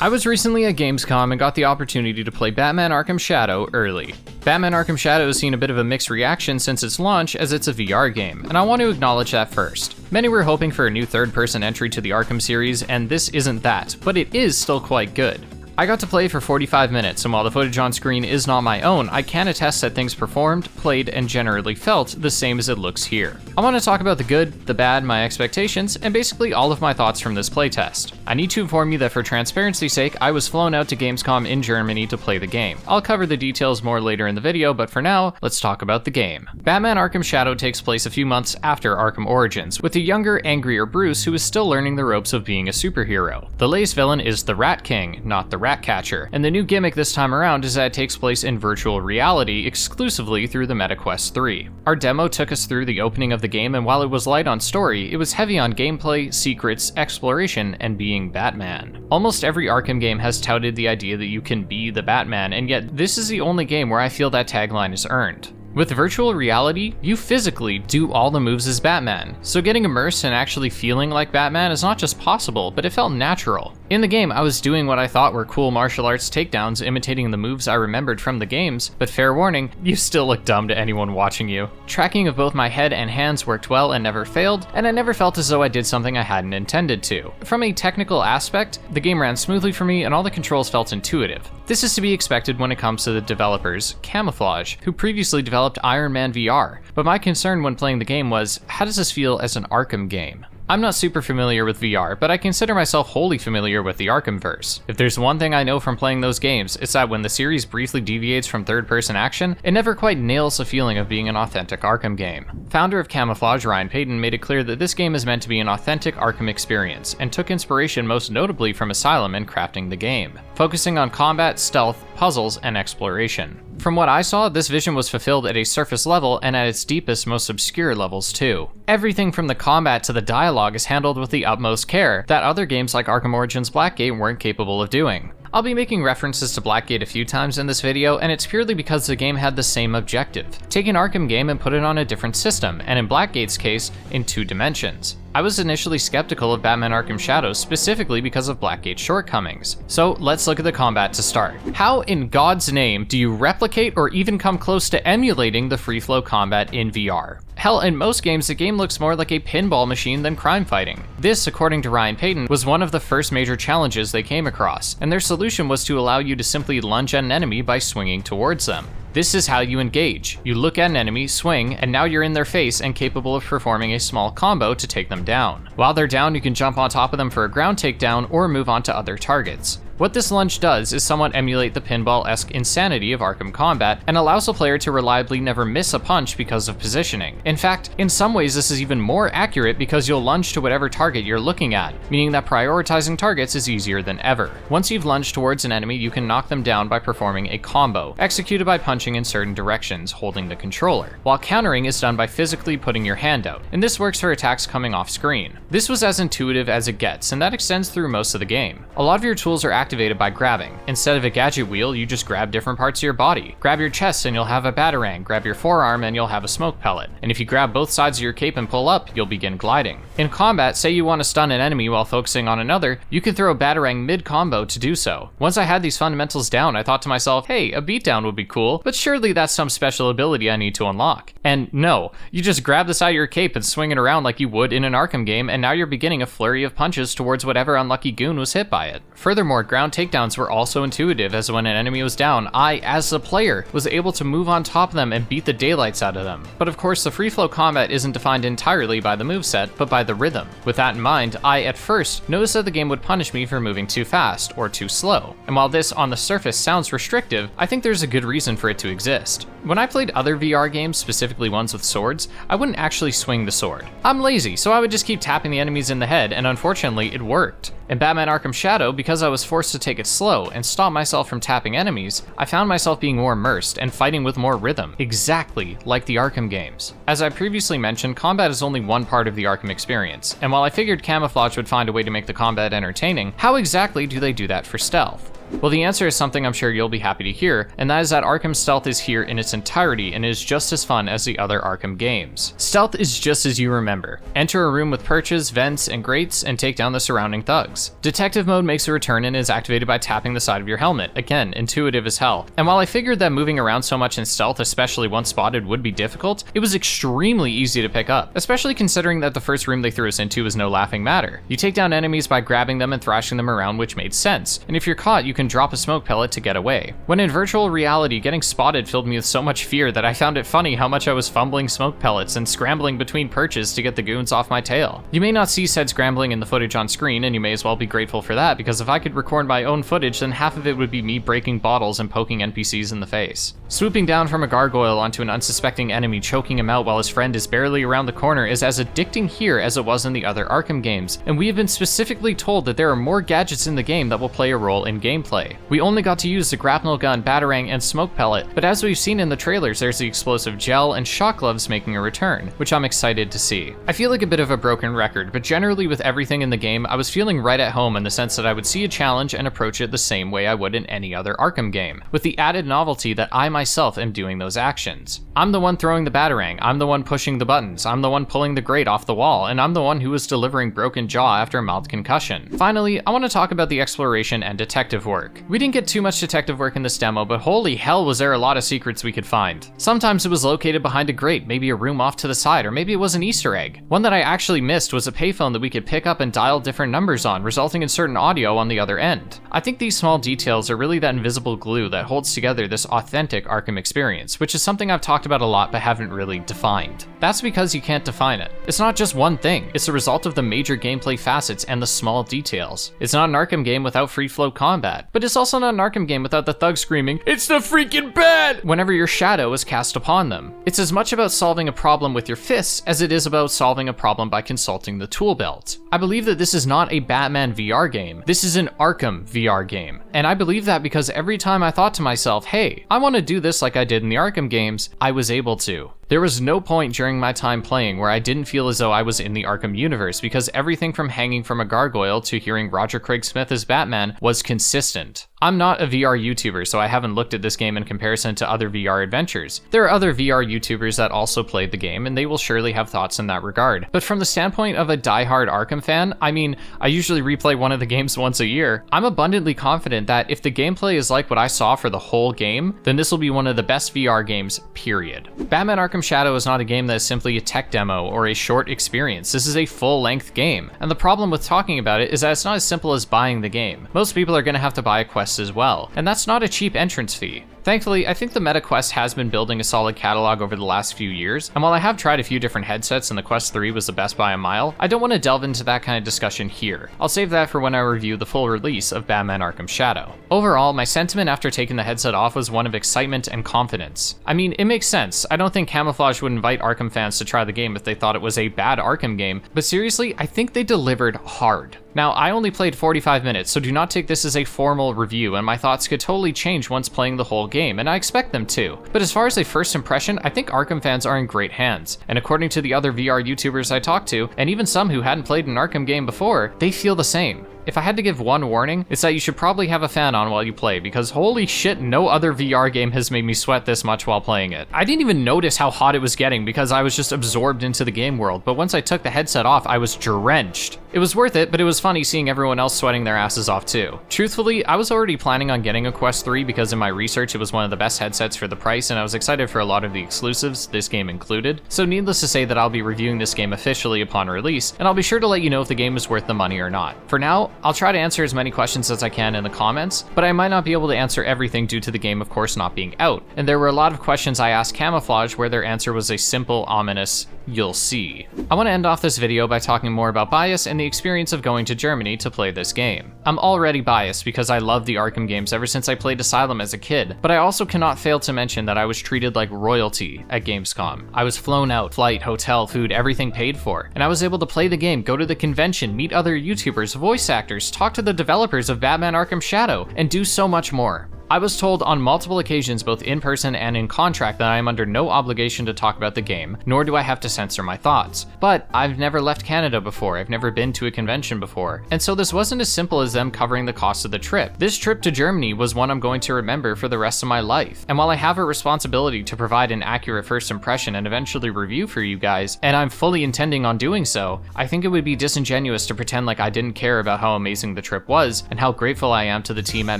I was recently at Gamescom and got the opportunity to play Batman Arkham Shadow early. Batman Arkham Shadow has seen a bit of a mixed reaction since its launch, as it's a VR game, and I want to acknowledge that first. Many were hoping for a new third-person entry to the Arkham series, and this isn't that, but it is still quite good. I got to play for 45 minutes, and while the footage on screen is not my own, I can attest that things performed, played, and generally felt the same as it looks here. I want to talk about the good, the bad, my expectations, and basically all of my thoughts from this playtest. I need to inform you that for transparency's sake, I was flown out to Gamescom in Germany to play the game. I'll cover the details more later in the video, but for now, let's talk about the game. Batman Arkham Shadow takes place a few months after Arkham Origins, with a younger, angrier Bruce who is still learning the ropes of being a superhero. The latest villain is the Rat King, not the Ratcatcher, and the new gimmick this time around is that it takes place in virtual reality exclusively through the MetaQuest 3. Our demo took us through the opening of the game, and while it was light on story, it was heavy on gameplay, secrets, exploration, and being Batman. Almost every Arkham game has touted the idea that you can be the Batman, and yet this is the only game where I feel that tagline is earned. With virtual reality, you physically do all the moves as Batman, so getting immersed and actually feeling like Batman is not just possible, but it felt natural. In the game, I was doing what I thought were cool martial arts takedowns, imitating the moves I remembered from the games, but fair warning, you still look dumb to anyone watching you. Tracking of both my head and hands worked well and never failed, and I never felt as though I did something I hadn't intended to. From a technical aspect, the game ran smoothly for me and all the controls felt intuitive. This is to be expected when it comes to the developers, Camouflage, who previously developed Iron Man VR, but my concern when playing the game was, how does this feel as an Arkham game? I'm not super familiar with VR, but I consider myself wholly familiar with the Arkhamverse. If there's one thing I know from playing those games, it's that when the series briefly deviates from third-person action, it never quite nails the feeling of being an authentic Arkham game. Founder of Camouflage, Ryan Payton, made it clear that this game is meant to be an authentic Arkham experience, and took inspiration most notably from Asylum in crafting the game, focusing on combat, stealth, puzzles, and exploration. From what I saw, this vision was fulfilled at a surface level and at its deepest, most obscure levels too. Everything from the combat to the dialogue is handled with the utmost care that other games like Arkham Origins Blackgate weren't capable of doing. I'll be making references to Blackgate a few times in this video, and it's purely because the game had the same objective. Take an Arkham game and put it on a different system, and in Blackgate's case, in 2 dimensions. I was initially skeptical of Batman Arkham Shadow specifically because of Blackgate's shortcomings. So let's look at the combat to start. How in God's name do you replicate or even come close to emulating the free flow combat in VR? Hell, in most games, the game looks more like a pinball machine than crime fighting. This, according to Ryan Payton, was one of the first major challenges they came across, and their solution was to allow you to simply lunge at an enemy by swinging towards them. This is how you engage. You look at an enemy, swing, and now you're in their face and capable of performing a small combo to take them down. While they're down, you can jump on top of them for a ground takedown or move on to other targets. What this lunge does is somewhat emulate the pinball-esque insanity of Arkham combat and allows the player to reliably never miss a punch because of positioning. In fact, in some ways this is even more accurate because you'll lunge to whatever target you're looking at, meaning that prioritizing targets is easier than ever. Once you've lunged towards an enemy, you can knock them down by performing a combo, executed by punching in certain directions, holding the controller, while countering is done by physically putting your hand out, and this works for attacks coming off screen. This was as intuitive as it gets, and that extends through most of the game. A lot of your tools are activated by grabbing. Instead of a gadget wheel, you just grab different parts of your body. Grab your chest and you'll have a batarang, grab your forearm and you'll have a smoke pellet. And if you grab both sides of your cape and pull up, you'll begin gliding. In combat, say you want to stun an enemy while focusing on another, you can throw a batarang mid-combo to do so. Once I had these fundamentals down, I thought to myself, hey, a beatdown would be cool, but surely that's some special ability I need to unlock. And no, you just grab the side of your cape and swing it around like you would in an Arkham game, and now you're beginning a flurry of punches towards whatever unlucky goon was hit by it. Furthermore, ground takedowns were also intuitive, as when an enemy was down, I, as the player, was able to move on top of them and beat the daylights out of them. But of course, the free flow combat isn't defined entirely by the moveset, but by the rhythm. With that in mind, I, at first, noticed that the game would punish me for moving too fast, or too slow. And while this, on the surface, sounds restrictive, I think there's a good reason for it to exist. When I played other VR games, specifically ones with swords, I wouldn't actually swing the sword. I'm lazy, so I would just keep tapping the enemies in the head, and unfortunately, it worked. In Batman Arkham Shadow, because I was forced to take it slow and stop myself from tapping enemies, I found myself being more immersed and fighting with more rhythm, exactly like the Arkham games. As I previously mentioned, combat is only one part of the Arkham experience, and while I figured Camouflage would find a way to make the combat entertaining, how exactly do they do that for stealth? Well, the answer is something I'm sure you'll be happy to hear, and that is that Arkham Stealth is here in its entirety and is just as fun as the other Arkham games. Stealth is just as you remember. Enter a room with perches, vents, and grates, and take down the surrounding thugs. Detective mode makes a return and is activated by tapping the side of your helmet. Again, intuitive as hell. And while I figured that moving around so much in stealth, especially once spotted, would be difficult, it was extremely easy to pick up, especially considering that the first room they threw us into was no laughing matter. You take down enemies by grabbing them and thrashing them around, which made sense, and if you're caught, you can drop a smoke pellet to get away. When in virtual reality, getting spotted filled me with so much fear that I found it funny how much I was fumbling smoke pellets and scrambling between perches to get the goons off my tail. You may not see said scrambling in the footage on screen, and you may as well be grateful for that, because if I could record my own footage, then half of it would be me breaking bottles and poking NPCs in the face. Swooping down from a gargoyle onto an unsuspecting enemy, choking him out while his friend is barely around the corner, is as addicting here as it was in the other Arkham games, and we have been specifically told that there are more gadgets in the game that will play a role in gameplay. We only got to use the grapnel gun, batarang, and smoke pellet, but as we've seen in the trailers, there's the explosive gel and shock gloves making a return, which I'm excited to see. I feel like a bit of a broken record, but generally with everything in the game, I was feeling right at home in the sense that I would see a challenge and approach it the same way I would in any other Arkham game, with the added novelty that I myself am doing those actions. I'm the one throwing the batarang, I'm the one pushing the buttons, I'm the one pulling the grate off the wall, and I'm the one who was delivering broken jaw after a mild concussion. Finally, I want to talk about the exploration and detective work. We didn't get too much detective work in this demo, but holy hell was there a lot of secrets we could find. Sometimes it was located behind a grate, maybe a room off to the side, or maybe it was an Easter egg. One that I actually missed was a payphone that we could pick up and dial different numbers on, resulting in certain audio on the other end. I think these small details are really that invisible glue that holds together this authentic Arkham experience, which is something I've talked about a lot but haven't really defined. That's because you can't define it. It's not just one thing, it's a result of the major gameplay facets and the small details. It's not an Arkham game without free flow combat, but it's also not an Arkham game without the thug screaming, "It's the freaking Bat!" whenever your shadow is cast upon them. It's as much about solving a problem with your fists as it is about solving a problem by consulting the tool belt. I believe that this is not a Batman VR game, this is an Arkham VR game. And I believe that because every time I thought to myself, hey, I want to do this like I did in the Arkham games, I was able to. There was no point during my time playing where I didn't feel as though I was in the Arkham universe, because everything from hanging from a gargoyle to hearing Roger Craig Smith as Batman was consistent. I'm not a VR YouTuber, so I haven't looked at this game in comparison to other VR adventures. There are other VR YouTubers that also played the game, and they will surely have thoughts in that regard. But from the standpoint of a diehard Arkham fan, I mean, I usually replay one of the games once a year. I'm abundantly confident that if the gameplay is like what I saw for the whole game, then this will be one of the best VR games, period. Batman Arkham Shadow is not a game that is simply a tech demo or a short experience. This is a full-length game, and the problem with talking about it is that it's not as simple as buying the game. Most people are going to have to buy a Quest as well, and that's not a cheap entrance fee. Thankfully, I think the Meta Quest has been building a solid catalog over the last few years, and while I have tried a few different headsets and the Quest 3 was the best by a mile, I don't want to delve into that kind of discussion here. I'll save that for when I review the full release of Batman Arkham Shadow. Overall, my sentiment after taking the headset off was one of excitement and confidence. I mean, it makes sense. I don't think Camouflage would invite Arkham fans to try the game if they thought it was a bad Arkham game, but seriously, I think they delivered hard. Now, I only played 45 minutes, so do not take this as a formal review, and my thoughts could totally change once playing the whole game, and I expect them to. But as far as a first impression, I think Arkham fans are in great hands, and according to the other VR YouTubers I talked to, and even some who hadn't played an Arkham game before, they feel the same. If I had to give one warning, it's that you should probably have a fan on while you play, because holy shit, no other VR game has made me sweat this much while playing it. I didn't even notice how hot it was getting because I was just absorbed into the game world, but once I took the headset off, I was drenched. It was worth it, but it was funny seeing everyone else sweating their asses off too. Truthfully, I was already planning on getting a Quest 3 because in my research it was one of the best headsets for the price, and I was excited for a lot of the exclusives, this game included. So needless to say that I'll be reviewing this game officially upon release, and I'll be sure to let you know if the game is worth the money or not. For now, I'll try to answer as many questions as I can in the comments, but I might not be able to answer everything due to the game of course not being out, and there were a lot of questions I asked Camouflage where their answer was a simple, ominous, "You'll see." I want to end off this video by talking more about bias and the experience of going to Germany to play this game. I'm already biased because I love the Arkham games ever since I played Asylum as a kid, but I also cannot fail to mention that I was treated like royalty at Gamescom. I was flown out, flight, hotel, food, everything paid for, and I was able to play the game, go to the convention, meet other YouTubers, voice actors, talk to the developers of Batman Arkham Shadow, and do so much more. I was told on multiple occasions, both in person and in contract, that I am under no obligation to talk about the game, nor do I have to censor my thoughts. But I've never left Canada before, I've never been to a convention before, and so this wasn't as simple as them covering the cost of the trip. This trip to Germany was one I'm going to remember for the rest of my life. And while I have a responsibility to provide an accurate first impression and eventually review for you guys, and I'm fully intending on doing so, I think it would be disingenuous to pretend like I didn't care about how amazing the trip was and how grateful I am to the team at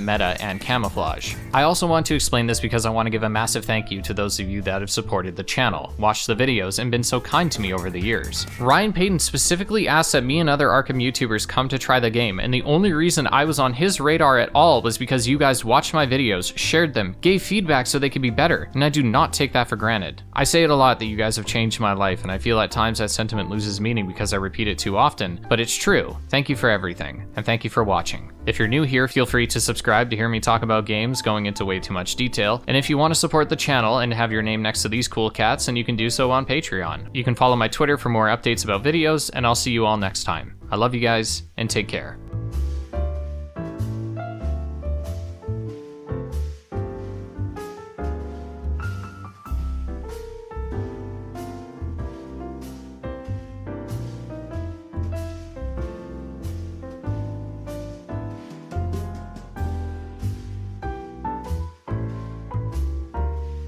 Meta and Camouflage. I also want to explain this because I want to give a massive thank you to those of you that have supported the channel, watched the videos, and been so kind to me over the years. Ryan Payton specifically asked that me and other Arkham YouTubers come to try the game, and the only reason I was on his radar at all was because you guys watched my videos, shared them, gave feedback so they could be better, and I do not take that for granted. I say it a lot that you guys have changed my life, and I feel at times that sentiment loses meaning because I repeat it too often, but it's true. Thank you for everything, and thank you for watching. If you're new here, feel free to subscribe to hear me talk about games going into way too much detail, and if you want to support the channel and have your name next to these cool cats, then you can do so on Patreon. You can follow my Twitter for more updates about videos, and I'll see you all next time. I love you guys, and take care.